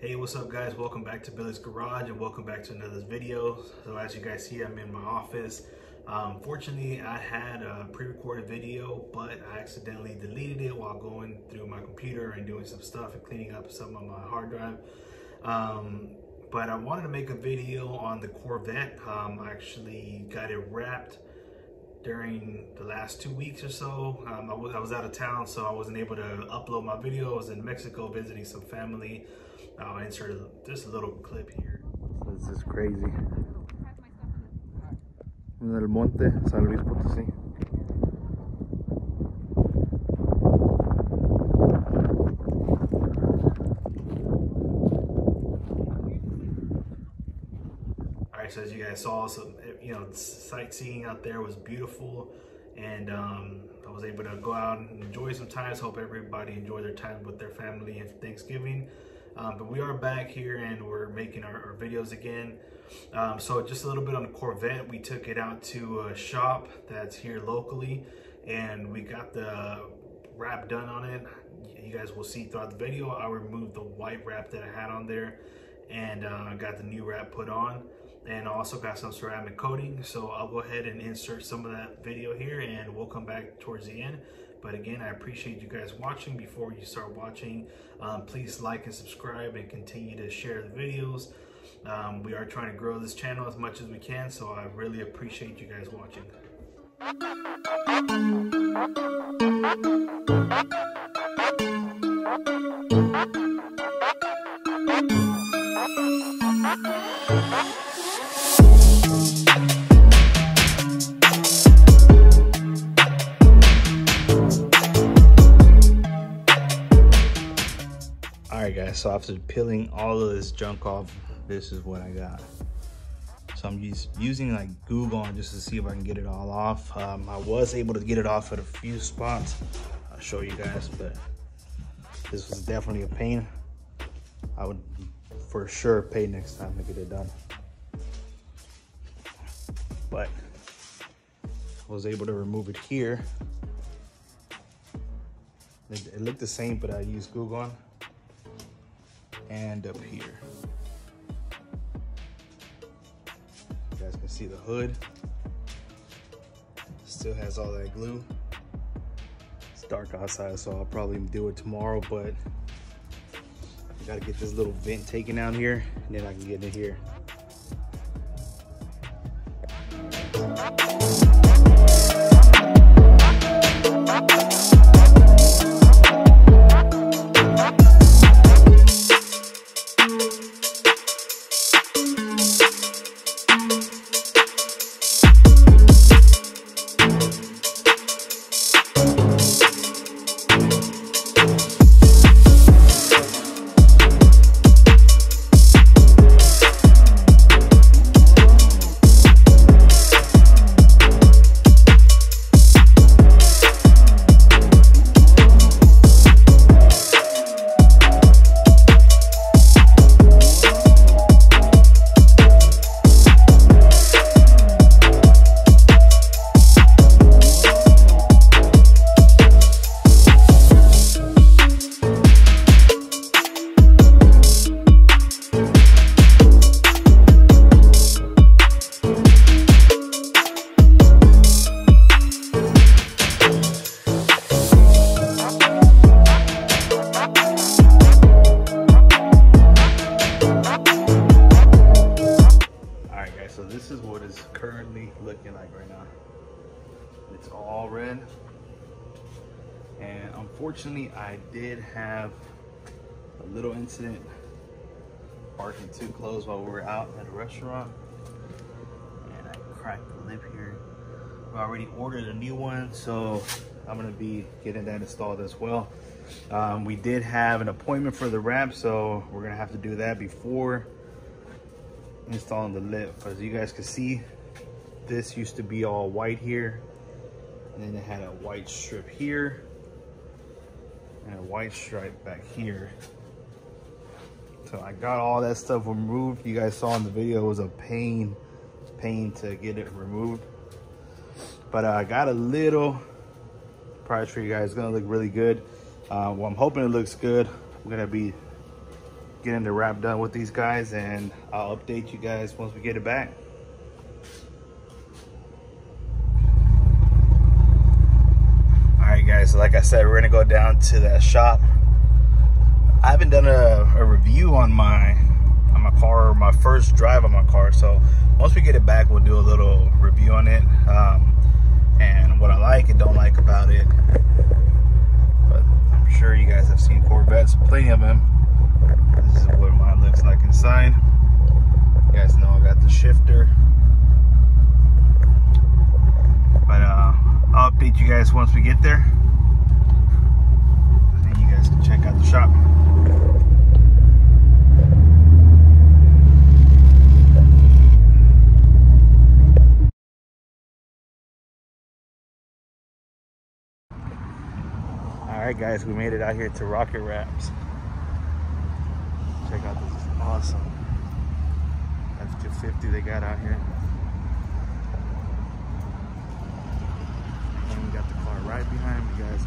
Hey, what's up guys? Welcome back to Billy's Garage and welcome back to another video. So as you guys see, I'm in my office. Fortunately, I had a pre-recorded video, but I accidentally deleted it while going through my computer and doing some stuff and cleaning up some on my hard drive. But I wanted to make a video on the Corvette. I actually got it wrapped during the last 2 weeks or so. I was out of town, so I wasn't able to upload my video. I was in Mexico visiting some family. I'll insert just a little clip here. This is crazy. En el monte, San Luis Potosí. Alright, so as you guys saw, sightseeing out there was beautiful, and I was able to go out and enjoy some time. So hope everybody enjoyed their time with their family and Thanksgiving. But we are back here and we're making our videos again. So just a little bit on the Corvette. We took it out to a shop that's here locally and we got the wrap done on it. You guys will see throughout the video. I removed the white wrap that I had on there and got the new wrap put on, and also got some ceramic coating. So I'll go ahead and insert some of that video here and we'll come back towards the end. But again, I appreciate you guys watching. Before you start watching, please like and subscribe and continue to share the videos. We are trying to grow this channel as much as we can, so I really appreciate you guys watching. Alright guys, so after peeling all of this junk off, this is what I got. So I'm using like glue gun just to see if I can get it all off. I was able to get it off at a few spots. I'll show you guys, but this was definitely a pain. I would for sure pay next time to get it done. But I was able to remove it here. It looked the same, but I used glue gun. And up here, you guys can see the hood still has all that glue. It's dark outside, so I'll probably do it tomorrow, but I gotta get this little vent taken out here and then I can get in here. So this is what it's currently looking like right now. It's all red. And unfortunately, I did have a little incident parking too close while we were out at a restaurant. And I cracked the lip here. I already ordered a new one, so I'm gonna be getting that installed as well. We did have an appointment for the wrap, so we're gonna have to do that before installing the lip. As you guys can see, this used to be all white here, and then it had a white strip here and a white stripe back here. So I got all that stuff removed. You guys saw in the video, it was a pain to get it removed, but I got a little price for you guys. It's gonna look really good. Well, I'm hoping it looks good. I'm gonna be getting the wrap done with these guys, and I'll update you guys once we get it back. All right, guys, so like I said, we're gonna go down to that shop. I haven't done a review on my car, or my first drive on my car, so once we get it back, we'll do a little review on it, and what I like and don't like about it. But I'm sure you guys have seen Corvettes, plenty of them. This is what mine looks like inside. You guys know I got the shifter. But I'll update you guys once we get there, and then you guys can check out the shop. Alright guys, we made it out here to Rocket Wraps. Check out this awesome F-250 they got out here. And we got the car right behind me, guys.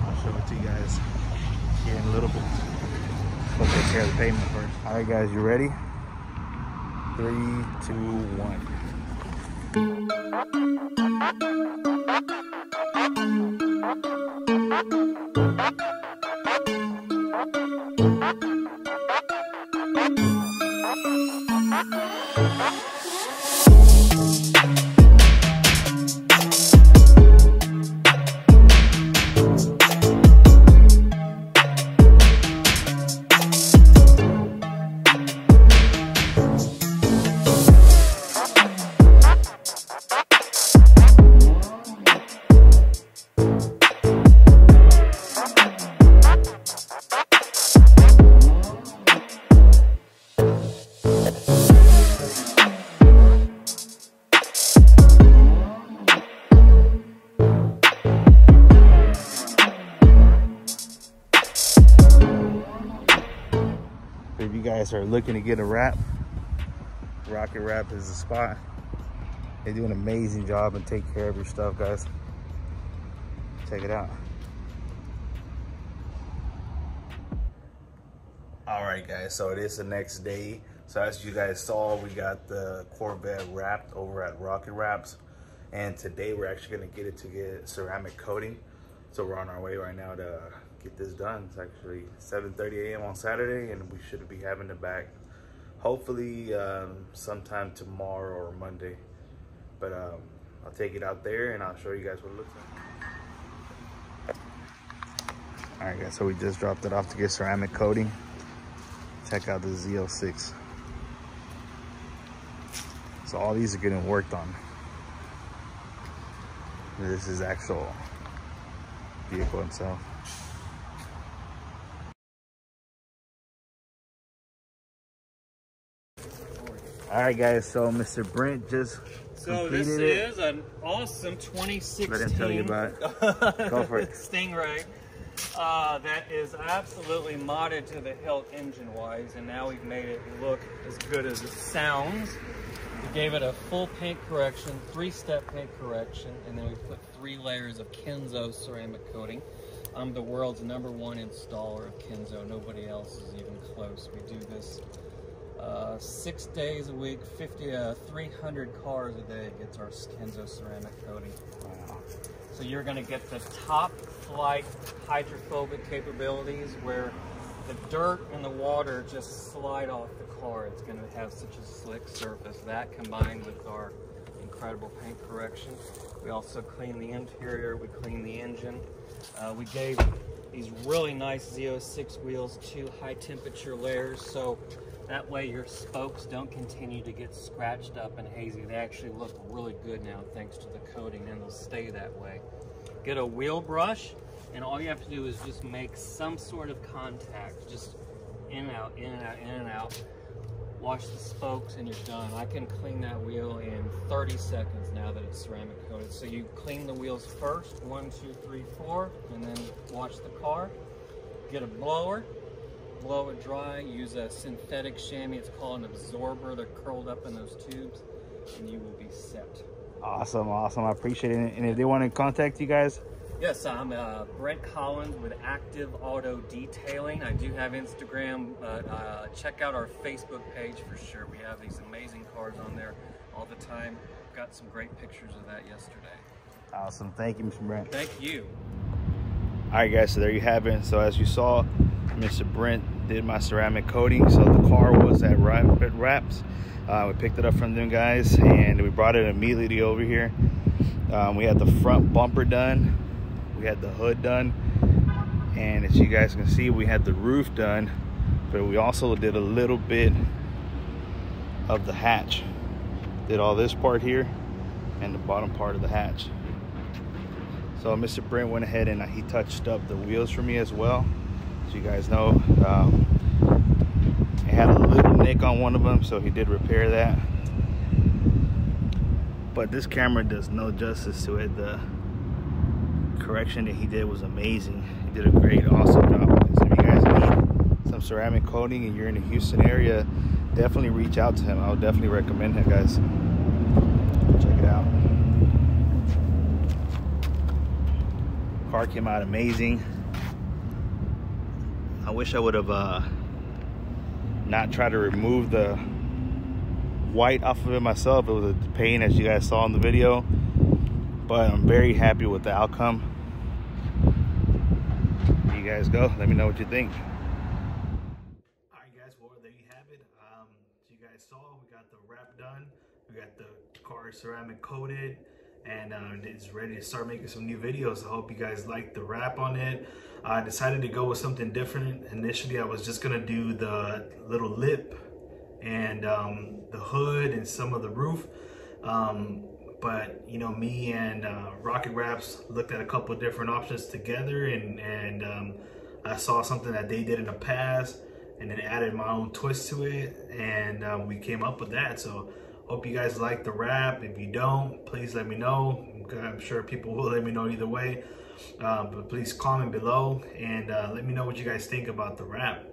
I'll show it to you guys here in a little bit. Let's take care of the pavement first. Alright guys, you ready? 3, 2, 1. If you guys are looking to get a wrap, Rocket Wrap is the spot. They do an amazing job and take care of your stuff, guys. Check it out. All right, guys, so it is the next day. So as you guys saw, we got the Corvette wrapped over at Rocket Wraps. And today we're actually gonna get it to get ceramic coating. So we're on our way right now to get this done. It's actually 7:30 a.m. on Saturday, and we should be having it back hopefully sometime tomorrow or Monday. But I'll take it out there and I'll show you guys what it looks like. All right, guys, so we just dropped it off to get ceramic coating. Check out the Z06. So all these are getting worked on. This is actual vehicle itself. All right, guys, so Mr. Brent just completed this it. is an awesome 2016 Let him tell you about it. Go for it. Stingray that is absolutely modded to the hilt engine-wise, and now we've made it look as good as it sounds. We gave it a full paint correction, 3-step paint correction, and then we put 3 layers of Kenzo ceramic coating. I'm the world's #1 installer of Kenzo. Nobody else is even close. We do this 6 days a week, 300 cars a day gets our Kenzo ceramic coating. Wow. So you're going to get the top flight hydrophobic capabilities where the dirt and the water just slide off the car. It's going to have such a slick surface. That combined with our incredible paint correction. We also clean the interior, we clean the engine. We gave these really nice Z06 wheels 2 high temperature layers, so that way your spokes don't continue to get scratched up and hazy. They actually look really good now thanks to the coating, and they'll stay that way. Get a wheel brush, and all you have to do is just make some sort of contact, just in and out, in and out, in and out. Wash the spokes and you're done. I can clean that wheel in 30 seconds now that it's ceramic coated. So you clean the wheels first, 1, 2, 3, 4, and then wash the car. Get a blower, blow it dry, use a synthetic chamois. It's called an absorber. They're curled up in those tubes, and you will be set. Awesome, awesome. I appreciate it. And if they want to contact you guys, Yes, I'm Brent Collins with Active Auto Detailing. I do have Instagram, but check out our Facebook page for sure. We have these amazing cars on there all the time. Got some great pictures of that yesterday. Awesome. Thank you, Mr. Brent. Thank you. All right, guys, so there you have it. So as you saw, Mr. Brent did my ceramic coating. So the car was at Rapid Wraps. We picked it up from them guys and we brought it immediately over here. We had the front bumper done. We had the hood done, and as you guys can see, we had the roof done, but we also did a little bit of the hatch. Did all this part here and the bottom part of the hatch. So Mr. Brent went ahead and he touched up the wheels for me as well. As you guys know, it had a little nick on one of them, so he did repair that. But this camera does no justice to it. The correction that he did was amazing. He did a great, awesome job. So if you guys need some ceramic coating and you're in the Houston area, definitely reach out to him. I would definitely recommend him, guys. Check it out. Car came out amazing. I wish I would have not tried to remove the white off of it myself. It was a pain, as you guys saw in the video, but I'm very happy with the outcome. There you guys go. Let me know what you think. All right, guys, well, there you have it. As you guys saw, we got the wrap done. We got the car ceramic coated, and it's ready to start making some new videos. I hope you guys liked the wrap on it. I decided to go with something different. Initially, I was just gonna do the little lip and the hood and some of the roof. But you know, me and Rocket Wraps looked at a couple of different options together, and I saw something that they did in the past and then added my own twist to it, and we came up with that. So hope you guys like the wrap. If you don't, please let me know. I'm sure people will let me know either way, but please comment below and let me know what you guys think about the wrap.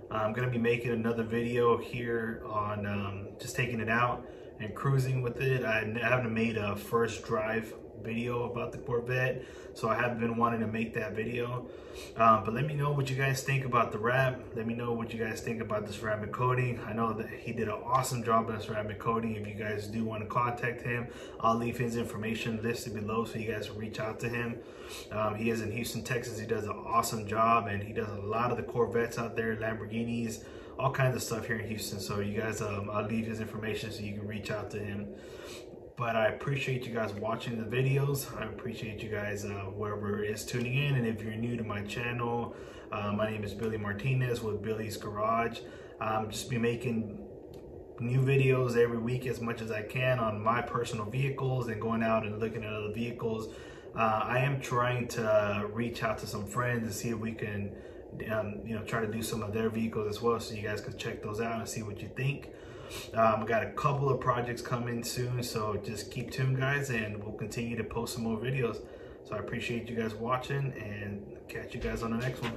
I'm gonna be making another video here on just taking it out and cruising with it. I haven't made a first drive video about the Corvette, so I have been wanting to make that video. But let me know what you guys think about the wrap. Let me know what you guys think about the ceramic coating. I know that he did an awesome job on the ceramic coating. If you guys do want to contact him, I'll leave his information listed below so you guys can reach out to him. He is in Houston, Texas. He does an awesome job, and he does a lot of the Corvettes out there, Lamborghinis, all kinds of stuff here in Houston. So you guys, I'll leave his information so you can reach out to him. But I appreciate you guys watching the videos. I appreciate you guys, whoever is tuning in. And if you're new to my channel, my name is Billy Martinez with Billy's Garage. Just be making new videos every week as much as I can on my personal vehicles and going out and looking at other vehicles. I am trying to reach out to some friends and see if we can you know, try to do some of their vehicles as well, so you guys can check those out and see what you think. We got a couple of projects coming soon, so just keep tuned, guys, and we'll continue to post some more videos. So I appreciate you guys watching, and catch you guys on the next one.